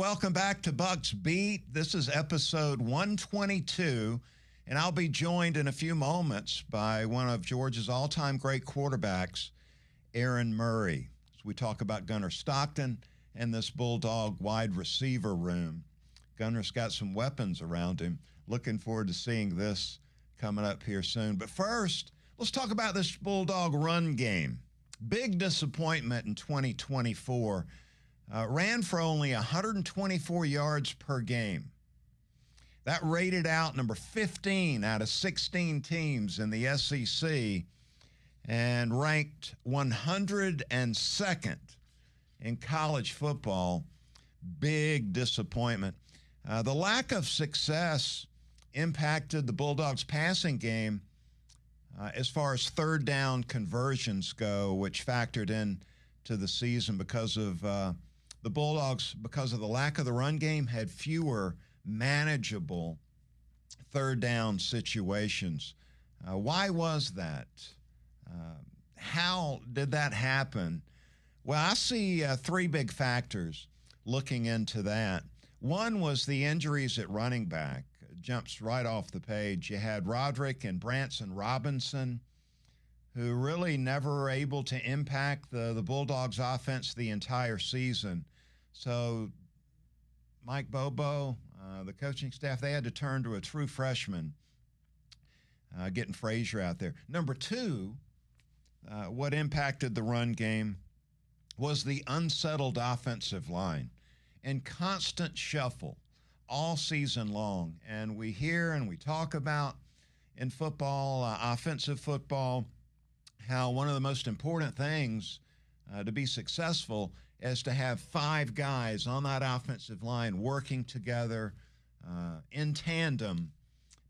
welcome back to Bucks Beat. This is episode 122, and I'll be joined in a few moments by one of Georgia's all-time great quarterbacks, Aaron Murray, as we talk about Gunner Stockton and this Bulldog wide receiver room. Gunner's got some weapons around him. Looking forward to seeing this coming up here soon. But first, let's talk about this Bulldog run game. Big disappointment in 2024. Ran for only 124 yards per game. That rated out number 15 out of 16 teams in the SEC and ranked 102nd in college football. Big disappointment. The lack of success impacted the Bulldogs' passing game as far as third down conversions go, which factored in to the season because of the Bulldogs, because of the lack of the run game, had fewer manageable third down situations. Why was that? How did that happen? Well, I see three big factors looking into that. One was the injuries at running back. It jumps right off the page. You had Roderick and Branson Robinson, who really never were able to impact the Bulldogs' offense the entire season. So Mike Bobo, the coaching staff, they had to turn to a true freshman, getting Frazier out there. Number two, what impacted the run game was the unsettled offensive line and constant shuffle all season long. And we hear and we talk about in football, offensive football, how one of the most important things to be successful is to have five guys on that offensive line working together in tandem,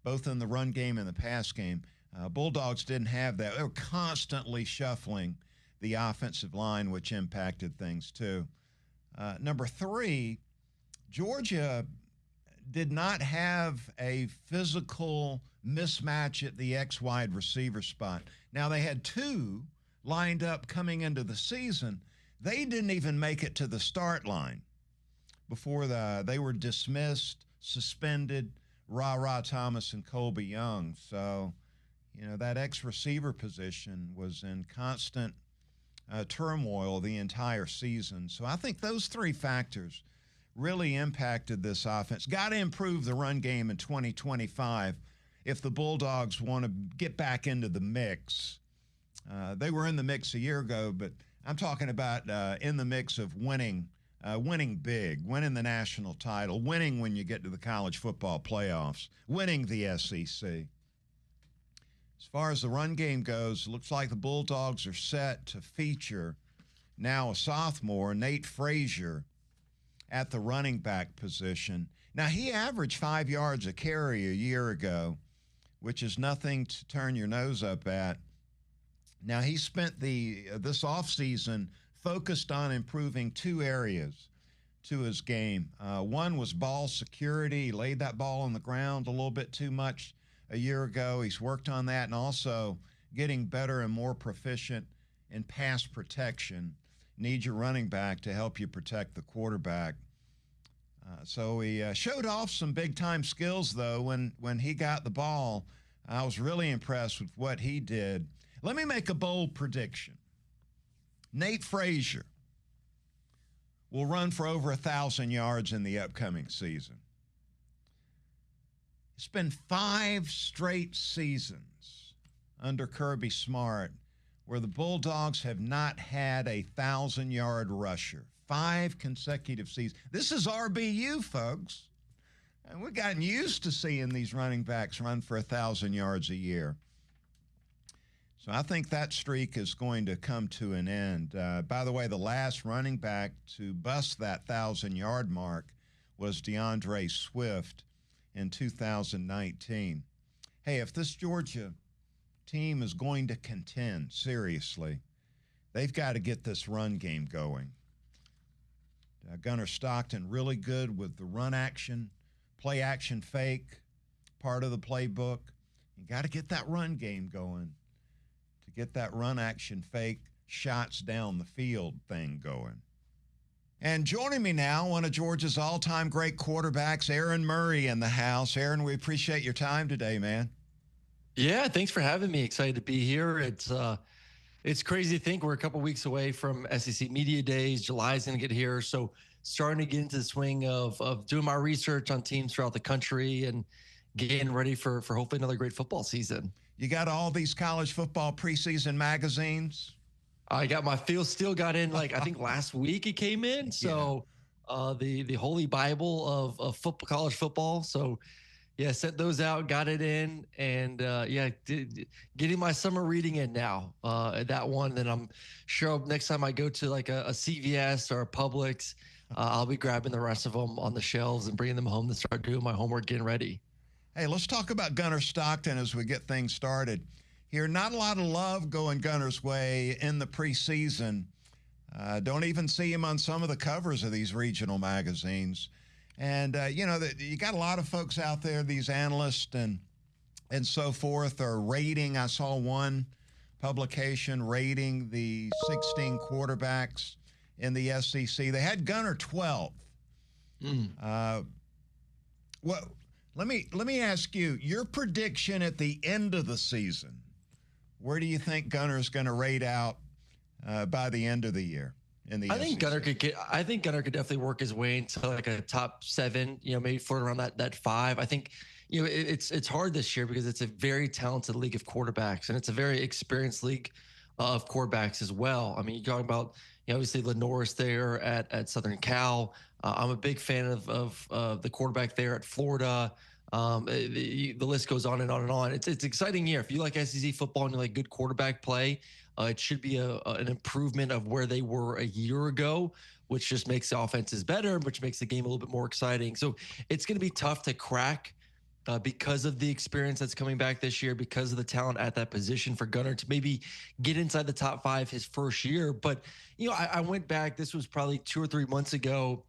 both in the run game and the pass game. Bulldogs didn't have that. They were constantly shuffling the offensive line, which impacted things too. Number three, Georgia did not have a physical mismatch at the X wide receiver spot. Now, they had two lined up coming into the season. They didn't even make it to the start line before they were dismissed, suspended, Ra Thomas and Colby Young. So, that X receiver position was in constant turmoil the entire season. So I think those three factors really impacted this offense. Got to improve the run game in 2025 if the Bulldogs want to get back into the mix. They were in the mix a year ago, but I'm talking about in the mix of winning big, winning the national title, winning when you get to the college football playoffs, winning the SEC. As far as the run game goes, looks like the Bulldogs are set to feature now a sophomore, Nate Frazier, at the running back position. Now, he averaged 5 yards a carry a year ago, which is nothing to turn your nose up at. Now, he spent this offseason focused on improving two areas to his game. One was ball security. He laid that ball on the ground a little bit too much a year ago. He's worked on that, and also getting better and more proficient in pass protection. Need your running back to help you protect the quarterback. So he showed off some big-time skills, though, when he got the ball. I was really impressed with what he did. Let me make a bold prediction. Nate Frazier will run for over 1,000 yards in the upcoming season. It's been 5 straight seasons under Kirby Smart where the Bulldogs have not had a 1,000-yard rusher. 5 consecutive seasons. This is RBU, folks. And we've gotten used to seeing these running backs run for 1,000 yards a year. So I think that streak is going to come to an end. By the way, the last running back to bust that 1,000-yard mark was DeAndre Swift in 2019. Hey, if this Georgia team is going to contend seriously, they've got to get this run game going. Gunner Stockton really good with the run action, play action fake, part of the playbook. You got to get that run game going to get that run action fake, shots down the field thing going. And joining me now, one of Georgia's all-time great quarterbacks, Aaron Murray, in the house. Aaron, we appreciate your time today, man. Yeah, thanks for having me. Excited to be here. It's crazy to think we're a couple weeks away from SEC Media Days. July's going to get here, so starting to get into the swing of doing my research on teams throughout the country and getting ready for hopefully another great football season. You got all these college football preseason magazines? I got my still got in I think last week it came in. So the Holy Bible of football, college football. So yeah, sent those out, got it in, and getting my summer reading in now. That one, then I'm sure next time I go to a CVS or a Publix, I'll be grabbing the rest of them on the shelves and bringing them home to start doing my homework, getting ready. Hey, let's talk about Gunner Stockton as we get things started. Here, not a lot of love going Gunner's way in the preseason. Don't even see him on some of the covers of these regional magazines. And, you got a lot of folks out there, these analysts and so forth, are rating. I saw one publication rating the 16 quarterbacks in the SEC. They had Gunner 12th. Let me ask you, your prediction at the end of the season. Where do you think Gunner's going to rate out by the end of the year in the SEC? I think Gunner could definitely work his way into a top 7. Maybe float around that 5. I think it's hard this year because it's a very talented league of quarterbacks and it's a very experienced league of quarterbacks as well. I mean, you're talking about obviously Lenore's there at Southern Cal. I'm a big fan of the quarterback there at Florida. The list goes on and on and on. It's an exciting year. If you like SEC football and you like good quarterback play, it should be an improvement of where they were a year ago, which just makes the offenses better, which makes the game a little bit more exciting. So it's going to be tough to crack because of the experience that's coming back this year, because of the talent at that position for Gunner to maybe get inside the top 5 his first year. But, I went back, this was probably 2 or 3 months ago,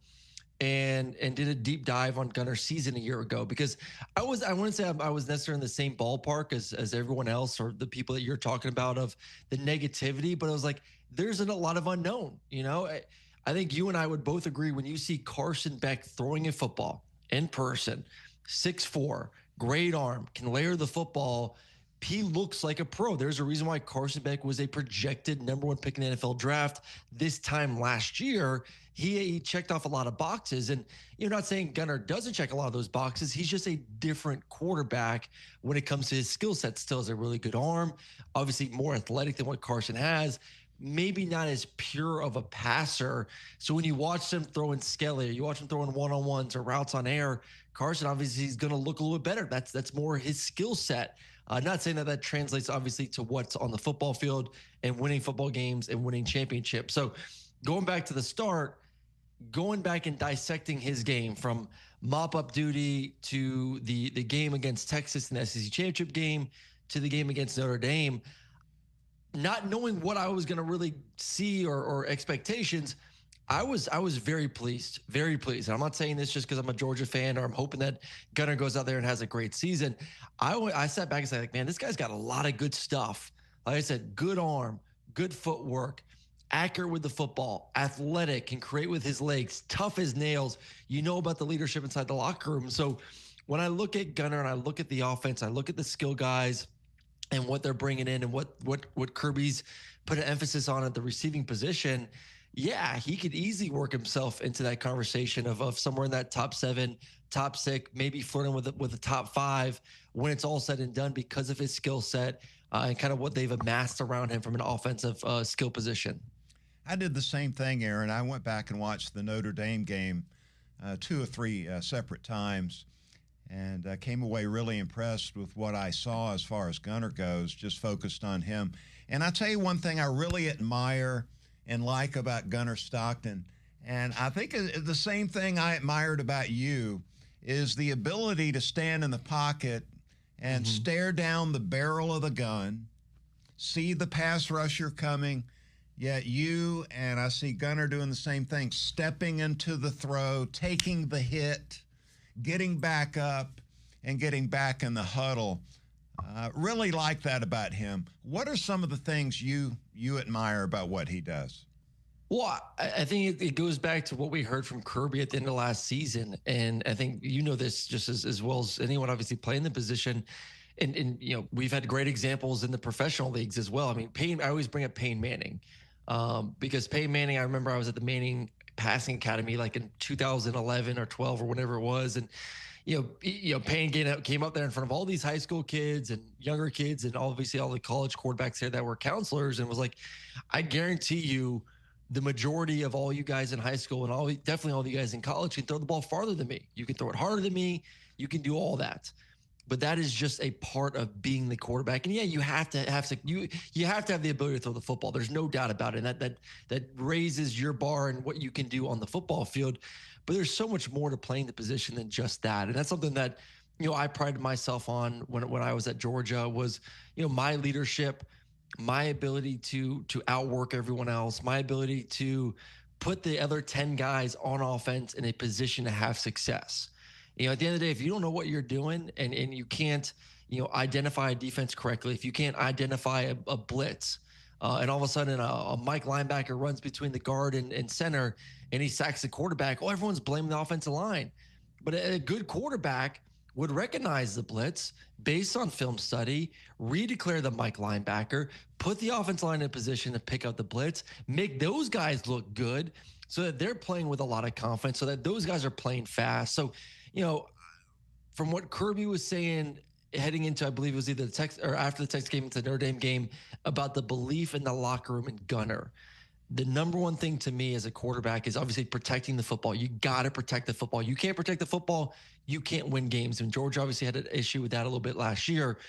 and did a deep dive on Gunner's season a year ago, because I wouldn't say I was necessarily in the same ballpark as everyone else or the people that you're talking about of the negativity, but I was like, there's a lot of unknown. I think you and I would both agree when you see Carson Beck throwing a football in person, 6'4", great arm, can layer the football. He looks like a pro. There's a reason why Carson Beck was a projected number 1 pick in the NFL draft this time last year. He checked off a lot of boxes, and you're not saying Gunner doesn't check a lot of those boxes. He's just a different quarterback when it comes to his skill set. Still has a really good arm, obviously more athletic than what Carson has. Maybe not as pure of a passer. So when you watch him throwing skelly, you watch him throwing one-on-ones or routes on air, Carson obviously is going to look a little bit better. That's more his skill set. Not saying that translates obviously to what's on the football field and winning football games and winning championships. So going back to the start, going back and dissecting his game from mop-up duty to the game against Texas in the SEC championship game to the game against Notre Dame, not knowing what I was going to really see or expectations, I was very pleased, very pleased. And I'm not saying this just because I'm a Georgia fan or I'm hoping that Gunner goes out there and has a great season. I sat back and said, man, this guy's got a lot of good stuff. Like I said, good arm, good footwork, accurate with the football, athletic, can create with his legs, tough as nails. About the leadership inside the locker room. So when I look at Gunner and I look at the offense, I look at the skill guys and what they're bringing in and what Kirby's put an emphasis on at the receiving position, yeah, he could easily work himself into that conversation of somewhere in that top 7, top 6, maybe flirting with the top 5 when it's all said and done because of his skill set and kind of what they've amassed around him from an offensive skill position. I did the same thing, Aaron. I went back and watched the Notre Dame game 2 or 3 separate times and came away really impressed with what I saw as far as Gunner goes, just focused on him. And I'll tell you one thing I really admire and like about Gunner Stockton, and I think the same thing I admired about you, is the ability to stand in the pocket and stare down the barrel of the gun, see the pass rusher coming, yet you, and I see Gunner doing the same thing, stepping into the throw, taking the hit, getting back up, and getting back in the huddle. Really like that about him. What are some of the things you admire about what he does? Well, I think it goes back to what we heard from Kirby at the end of last season. And I think you know this just as well as anyone obviously playing the position. And you know, we've had great examples in the professional leagues as well. I mean, Peyton, I always bring up Peyton Manning because Peyton Manning, I remember I was at the Manning Passing Academy like in 2011 or 12 or whenever it was. And Payne came up there in front of all these high school kids and younger kids and obviously all the college quarterbacks there that were counselors and was like, I guarantee you the majority of all you guys in high school and definitely all you guys in college can throw the ball farther than me. You can throw it harder than me. You can do all that. But that is just a part of being the quarterback. And yeah, you have to have the ability to throw the football. There's no doubt about it. And that raises your bar and what you can do on the football field. But there's so much more to playing the position than just that. And that's something that, I prided myself on when I was at Georgia was, my leadership, my ability to outwork everyone else, my ability to put the other 10 guys on offense in a position to have success. At the end of the day, if you don't know what you're doing and you can't, identify a defense correctly, if you can't identify a blitz, and all of a sudden a Mike linebacker runs between the guard and center and he sacks the quarterback, everyone's blaming the offensive line. But a good quarterback would recognize the blitz based on film study, redeclare the Mike linebacker, put the offensive line in a position to pick up the blitz, make those guys look good so that they're playing with a lot of confidence, so that those guys are playing fast. So, from what Kirby was saying heading into, I believe it was either the Texas or after the Texas game into the Notre Dame game about the belief in the locker room and Gunner. The number one thing to me as a quarterback is obviously protecting the football. You got to protect the football. You can't protect the football, you can't win games. And Georgia obviously had an issue with that a little bit last year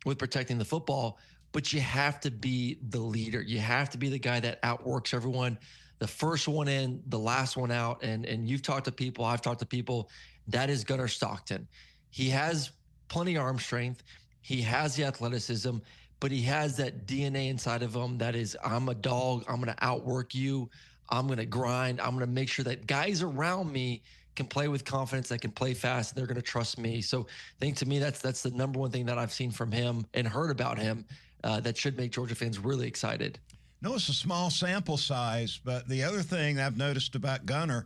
with protecting the football, but you have to be the leader. You have to be the guy that outworks everyone. The first one in, the last one out. And you've talked to people, I've talked to people. That is Gunner Stockton. He has plenty of arm strength. He has the athleticism, but he has that DNA inside of him that is, I'm a dog. I'm going to outwork you. I'm going to grind. I'm going to make sure that guys around me can play with confidence, that can play fast, and they're going to trust me. So I think to me, that's the number one thing that I've seen from him and heard about him that should make Georgia fans really excited. No, it's a small sample size, but the other thing I've noticed about Gunner,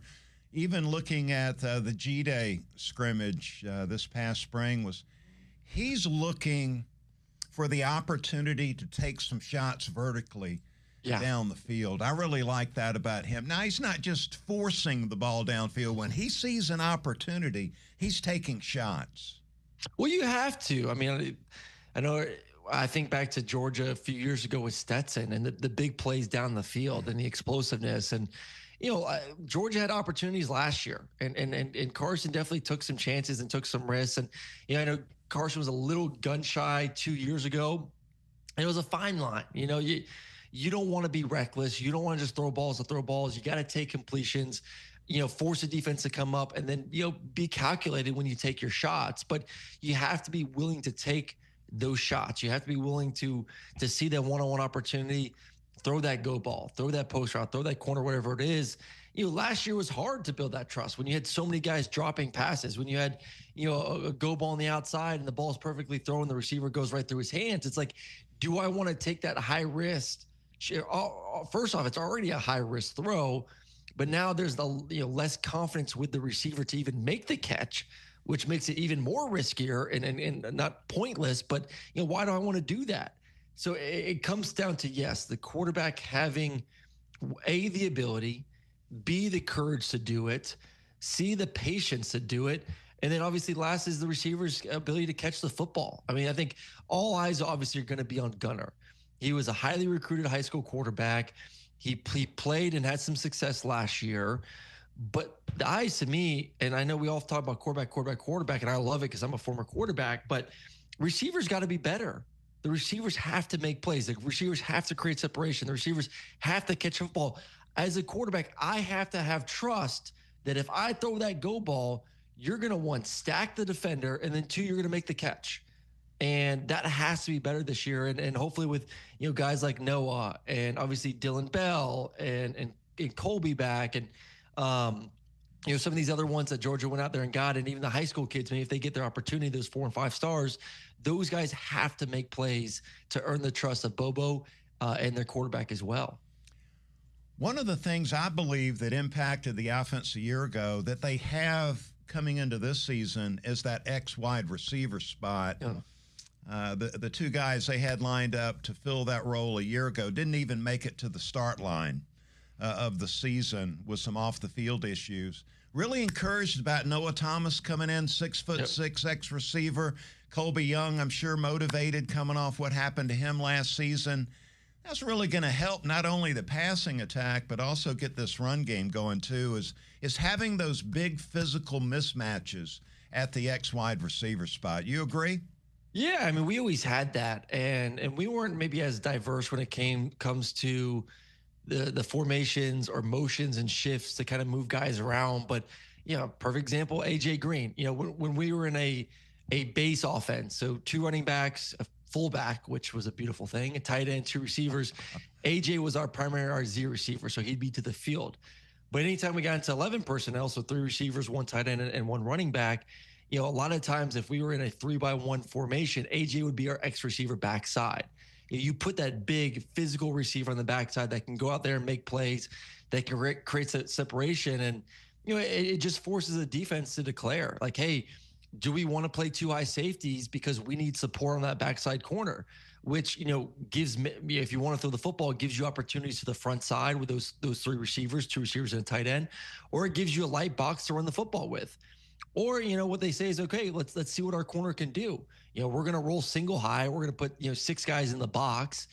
even looking at the G-Day scrimmage this past spring, was he's looking for the opportunity to take some shots vertically down the field. I really like that about him. Now, he's not just forcing the ball downfield. When he sees an opportunity, he's taking shots. Well, you have to. I mean, I think back to Georgia a few years ago with Stetson and the big plays down the field and the explosiveness. And, Georgia had opportunities last year, and Carson definitely took some chances and took some risks. And, I know Carson was a little gun shy 2 years ago. And it was a fine line. You don't want to be reckless. You don't want to just throw balls to throw balls. You got to take completions, force the defense to come up and then, be calculated when you take your shots. But you have to be willing to take those shots. You have to be willing to see that one-on-one opportunity, throw that go ball, throw that post route, throw that corner, whatever it is. Last year was hard to build that trust when you had so many guys dropping passes, when you had, a go ball on the outside and the ball's perfectly thrown, the receiver goes right through his hands. It's like, do I want to take that high risk? First off, it's already a high risk throw, but now there's the less confidence with the receiver to even make the catch, which makes it even more riskier and not pointless. But why do I want to do that? So it comes down to, yes, the quarterback having the ability, B, the courage to do it, C, the patience to do it. And then obviously last is the receiver's ability to catch the football. I mean, I think all eyes obviously are going to be on Gunner. He was a highly recruited high school quarterback. He played and had some success last year. But the eyes to me, and I know we all talk about quarterback, and I love it because I'm a former quarterback, but receivers got to be better. The receivers have to make plays. The receivers have to create separation. The receivers have to catch a football. As a quarterback, I have to have trust that if I throw that go ball, you're going to, one, stack the defender, and then two, you're going to make the catch. And that has to be better this year. And hopefully with, guys like Noah and obviously Dylan Bell and Colby back and, some of these other ones that Georgia went out there and got, and even the high school kids, maybe if they get their opportunity, those 4 and 5 stars, those guys have to make plays to earn the trust of Bobo and their quarterback as well. One of the things I believe that impacted the offense a year ago that they have coming into this season is that X wide receiver spot. Yeah. The two guys they had lined up to fill that role a year ago didn't even make it to the start line of the season with some off the field issues. Really encouraged about Noah Thomas coming in, 6'6" X receiver. Colby Young, I'm sure motivated coming off what happened to him last season. That's really going to help not only the passing attack, but also get this run game going too, is having those big physical mismatches at the X wide receiver spot. You agree? Yeah, I mean, we always had that, and we weren't maybe as diverse when it comes to the formations or motions and shifts to kind of move guys around. But perfect example, AJ Green. When we were in a base offense, so two running backs, a fullback, which was a beautiful thing, a tight end, two receivers. AJ was our primary RZ receiver, so he'd be to the field. But anytime we got into 11 personnel, so three receivers, one tight end, and one running back, a lot of times if we were in a 3-by-1 formation, AJ would be our X receiver backside. You put that big physical receiver on the backside that can go out there and make plays, that can create that separation. And, it just forces the defense to declare, like, hey, do we want to play two high safeties because we need support on that backside corner, which, gives me, if you want to throw the football, it gives you opportunities to the front side with those three receivers, two receivers and a tight end, or it gives you a light box to run the football with. Or, what they say is, okay, let's see what our corner can do. We're going to roll single high. We're going to put, 6 guys in the box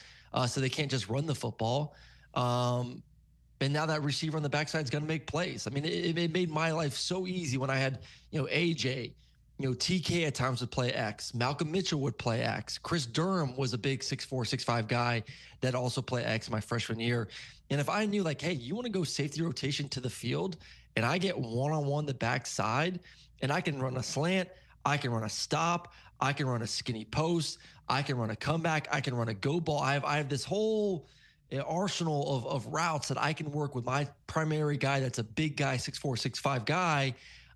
so they can't just run the football. And now that receiver on the backside is going to make plays. I mean, it made my life so easy when I had, AJ, TK at times would play X. Malcolm Mitchell would play X. Chris Durham was a big 6'4", 6'5" guy that also played X my freshman year. And if I knew, like, hey, you want to go safety rotation to the field and I get one-on-one the backside and I can run a slant, I can run a stop, I can run a skinny post, I can run a comeback, I can run a go ball. I have this whole arsenal of routes that I can work with my primary guy that's a big guy, 6'4", 6'5" guy.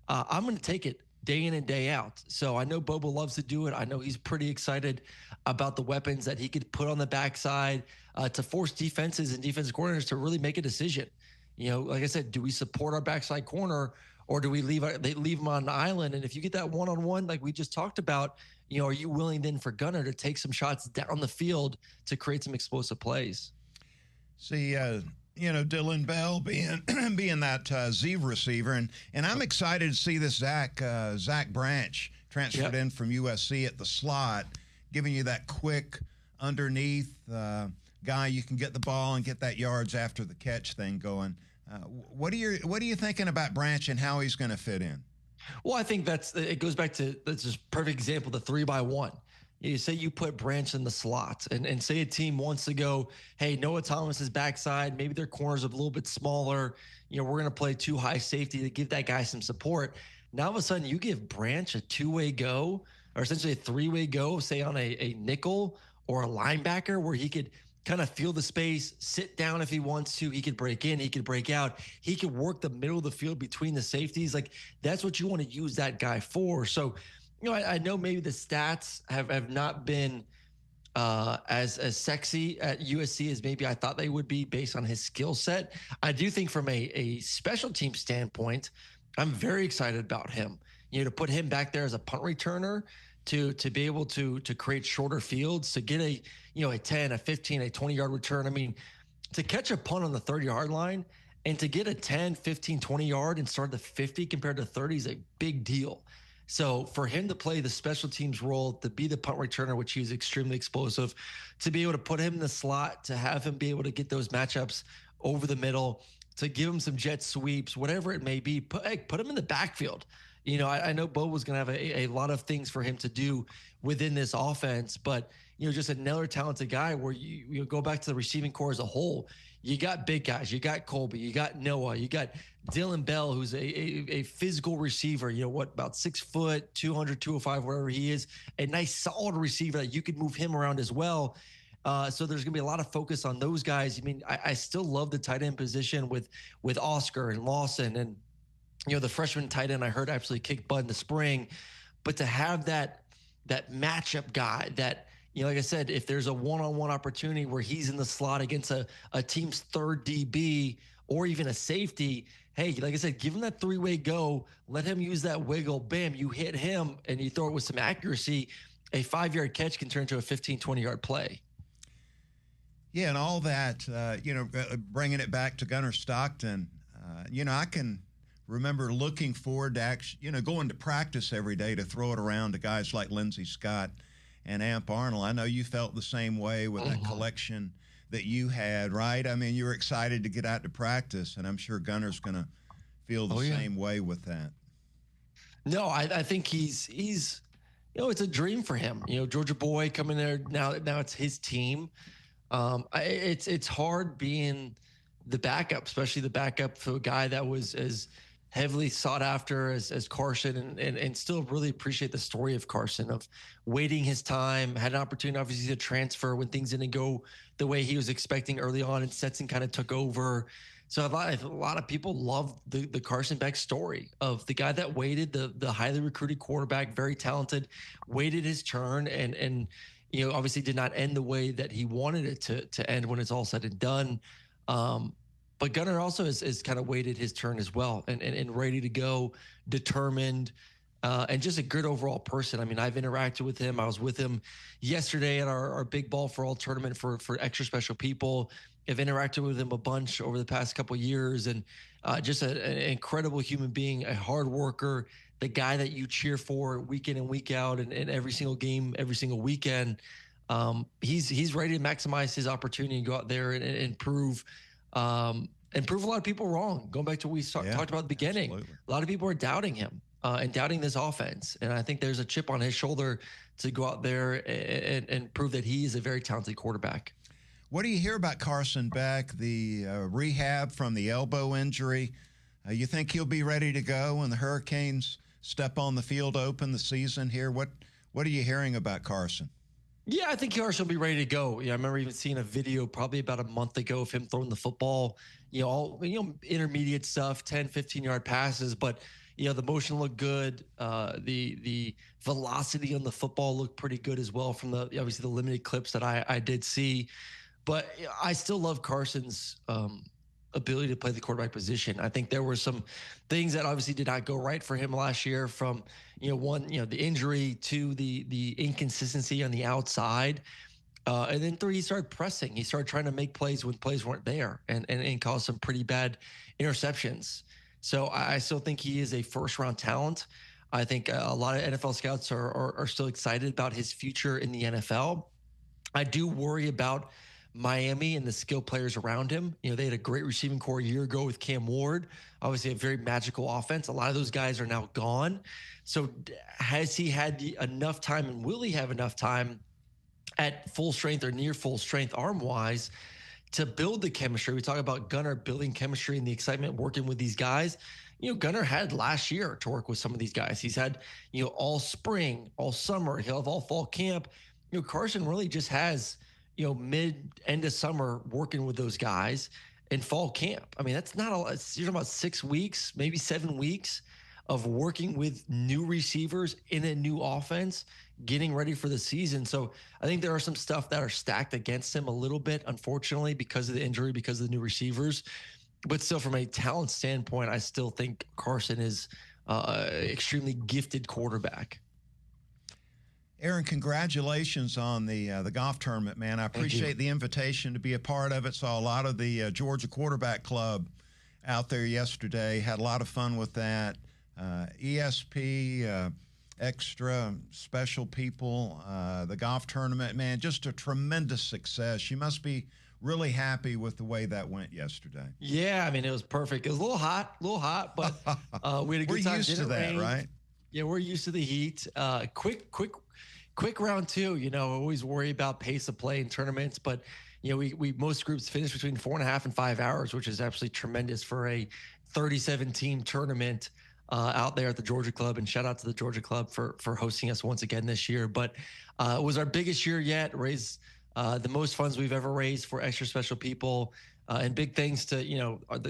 I'm going to take it day in and day out. So I know Bobo loves to do it. I know he's pretty excited about the weapons that he could put on the backside to force defenses and defensive coordinators to really make a decision. Like I said, do we support our backside corner or do we leave them on an island? And if you get that one-on-one, like we just talked about, are you willing then for Gunner to take some shots down the field to create some explosive plays? See, Dylan Bell being that Z receiver, and I'm excited to see this Zach Branch transferred in from USC at the slot, giving you that quick underneath guy you can get the ball and get that yards after the catch thing going. What are you thinking about Branch and how he's going to fit in? Well, I think it goes back to that's just perfect example, the 3-by-1. You say you put Branch in the slot and say a team wants to go, hey, Noah Thomas is backside. Maybe their corners are a little bit smaller. We're going to play two high safety to give that guy some support. Now, all of a sudden, you give Branch a 2-way go or essentially a 3-way go, say on a nickel or a linebacker where he could kind of feel the space, sit down if he wants to. He could break in, he could break out. He could work the middle of the field between the safeties. Like, that's what you want to use that guy for. So, I know maybe the stats have not been as sexy at USC as maybe I thought they would be based on his skill set. I do think from a special team standpoint, I'm very excited about him. To put him back there as a punt returner, to be able to create shorter fields, to get a 10, a 15, a 20-yard return. I mean, to catch a punt on the 30-yard line and to get a 10, 15, 20-yard and start the 50 compared to 30 is a big deal. So for him to play the special teams role, to be the punt returner, which he's extremely explosive, to be able to put him in the slot, to have him be able to get those matchups over the middle, to give him some jet sweeps, whatever it may be, put him in the backfield. I know Bo was going to have a lot of things for him to do within this offense, but, just another talented guy where you go back to the receiving core as a whole. You got big guys. You got Colby. You got Noah. You got Dylan Bell, who's a physical receiver, about 6 foot, 200, 205, whatever he is, a nice solid receiver that you could move him around as well. So there's going to be a lot of focus on those guys. I mean, I still love the tight end position with Oscar and Lawson and, the freshman tight end I heard absolutely kick butt in the spring, but to have that matchup guy that like I said, if there's a one-on-one opportunity where he's in the slot against a team's third DB or even a safety, hey, like I said, give him that three-way go. Let him use that wiggle. Bam, you hit him and you throw it with some accuracy. A 5-yard catch can turn into a 15, 20-yard play. Yeah, and all that, bringing it back to Gunnar Stockton, I can remember looking forward to actually, going to practice every day to throw it around to guys like Lindsey Scott and Amp Arnold. I know you felt the same way with that collection that you had, right? I mean, you were excited to get out to practice, and I'm sure Gunnar's going to feel the same way with that. No, I think he's it's a dream for him. Georgia boy coming there now it's his team. It's hard being the backup, especially the backup for a guy that was as heavily sought after as Carson, and still really appreciate the story of Carson, of waiting his time, had an opportunity obviously to transfer when things didn't go the way he was expecting early on, and Stetson kind of took over. So a lot of people love the Carson Beck story of the guy that waited, the highly recruited quarterback, very talented, waited his turn, and obviously did not end the way that he wanted it to end when it's all said and done. But Gunnar also is kind of waited his turn as well, and ready to go, determined, and just a good overall person. I mean, I've interacted with him. I was with him yesterday at our Big Ball for All tournament for extra special people. I've interacted with him a bunch over the past couple of years, and just an incredible human being, a hard worker, the guy that you cheer for week in and week out, and every single game, every single weekend. He's ready to maximize his opportunity and go out there and prove a lot of people wrong. Going back to what we talked about at the beginning, absolutely. A lot of people are doubting him and doubting this offense. And I think there's a chip on his shoulder to go out there and prove that he is a very talented quarterback. What do you hear about Carson Beck, the rehab from the elbow injury? You think he'll be ready to go when the Hurricanes step on the field to open the season here? What are you hearing about Carson? Yeah, I think Carson will be ready to go. Yeah, I remember even seeing a video probably about a month ago of him throwing the football, all intermediate stuff, 10, 15-yard passes, but the motion looked good. The velocity on the football looked pretty good as well from obviously the limited clips that I did see. But I still love Carson's ability to play the quarterback position. I think there were some things that obviously did not go right for him last year, from the injury to the inconsistency on the outside, and then 3, he started pressing. He started trying to make plays when plays weren't there, and caused some pretty bad interceptions. So I still think he is a first-round talent. I think a lot of NFL scouts are still excited about his future in the NFL. I do worry about Miami and the skill players around him. They had a great receiving core a year ago with Cam Ward, obviously a very magical offense. A lot of those guys are now gone. So has he had enough time, and will he have enough time at full strength or near full strength arm-wise to build the chemistry? We talk about Gunnar building chemistry and the excitement working with these guys. Gunnar had last year to work with some of these guys. He's had, all spring, all summer. He'll have all fall camp. Carson really just has mid-end of summer working with those guys in fall camp. I mean, that's not a lot. You're talking about 6 weeks, maybe 7 weeks of working with new receivers in a new offense, getting ready for the season. So I think there are some stuff that are stacked against him a little bit, unfortunately, because of the injury, because of the new receivers. But still, from a talent standpoint, I still think Carson is extremely gifted quarterback. Aaron, congratulations on the golf tournament, man. I appreciate the invitation to be a part of it. Saw a lot of the Georgia Quarterback Club out there yesterday. Had a lot of fun with that. ESP, extra special people, the golf tournament, man, just a tremendous success. You must be really happy with the way that went yesterday. Yeah, I mean, it was perfect. It was a little hot, but we had a good time. We're used to that, right? Yeah, we're used to the heat. Quick round 2. Always worry about pace of play in tournaments, but we most groups finish between 4.5 and 5 hours, which is absolutely tremendous for a 37-team tournament out there at the Georgia Club. And shout out to the Georgia Club for hosting us once again this year. But it was our biggest year yet. Raised the most funds we've ever raised for extra special people. And big thanks to,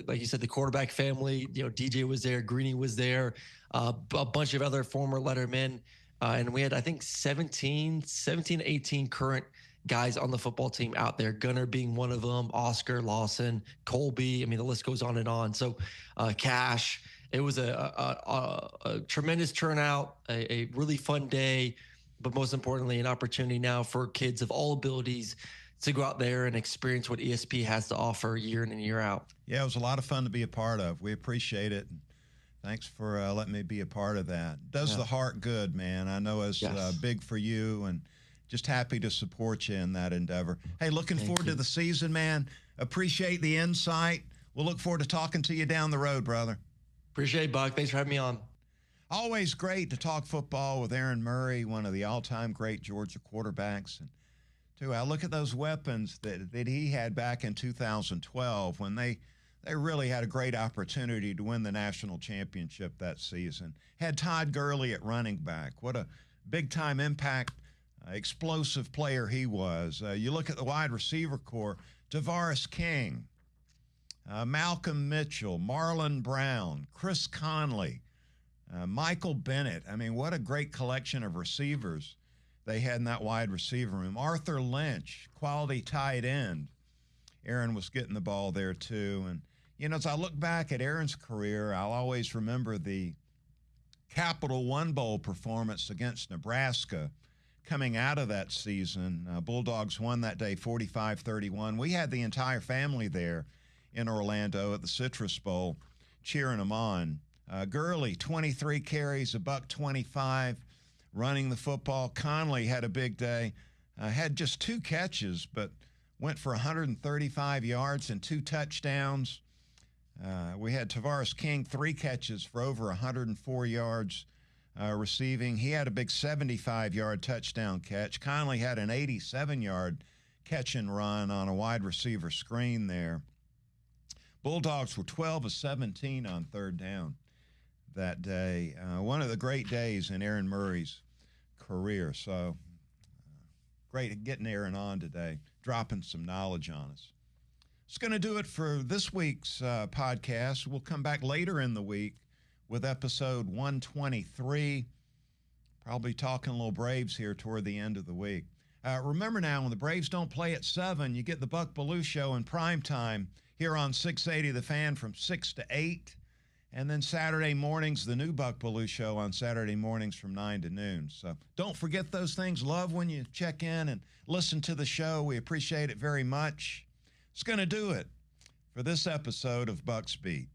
like you said, the quarterback family. DJ was there, Greeny was there, a bunch of other former lettermen. And we had, I think, 17, 18 current guys on the football team out there, Gunnar being one of them, Oscar, Lawson, Colby. I mean, the list goes on and on. So Cash, it was a tremendous turnout, a really fun day, but most importantly, an opportunity now for kids of all abilities to go out there and experience what ESP has to offer year in and year out. Yeah, it was a lot of fun to be a part of. We appreciate it. Thanks for letting me be a part of that. Does the heart good, man. I know it's big for you, and just happy to support you in that endeavor. Hey, looking forward to the season, man. Appreciate the insight. We'll look forward to talking to you down the road, brother. Appreciate it, Buck. Thanks for having me on. Always great to talk football with Aaron Murray, one of the all-time great Georgia quarterbacks. And too, I look at those weapons that he had back in 2012 when they really had a great opportunity to win the national championship that season. Had Todd Gurley at running back. What a big-time impact, explosive player he was. You look at the wide receiver core, Tavares King, Malcolm Mitchell, Marlon Brown, Chris Conley, Michael Bennett. I mean, what a great collection of receivers they had in that wide receiver room. Arthur Lynch, quality tight end. Aaron was getting the ball there too. And, you know, as I look back at Aaron's career, I'll always remember the Capital One Bowl performance against Nebraska coming out of that season. Bulldogs won that day 45-31. We had the entire family there in Orlando at the Citrus Bowl cheering them on. Gurley, 23 carries, $125, running the football. Conley had a big day. Had just 2 catches, but went for 135 yards and 2 touchdowns. We had Tavares King, 3 catches for over 104 yards receiving. He had a big 75-yard touchdown catch. Conley had an 87-yard catch and run on a wide receiver screen there. Bulldogs were 12 of 17 on third down that day. One of the great days in Aaron Murray's career. So great getting Aaron on today, dropping some knowledge on us. It's going to do it for this week's podcast. We'll come back later in the week with episode 123. Probably talking a little Braves here toward the end of the week. Remember now, when the Braves don't play at 7, you get the Buck Belue Show in prime time here on 680 The Fan from 6 to 8. And then Saturday mornings, the new Buck Belue Show on Saturday mornings from 9 to noon. So don't forget those things. Love when you check in and listen to the show. We appreciate it very much. It's going to do it for this episode of Buck's Beat.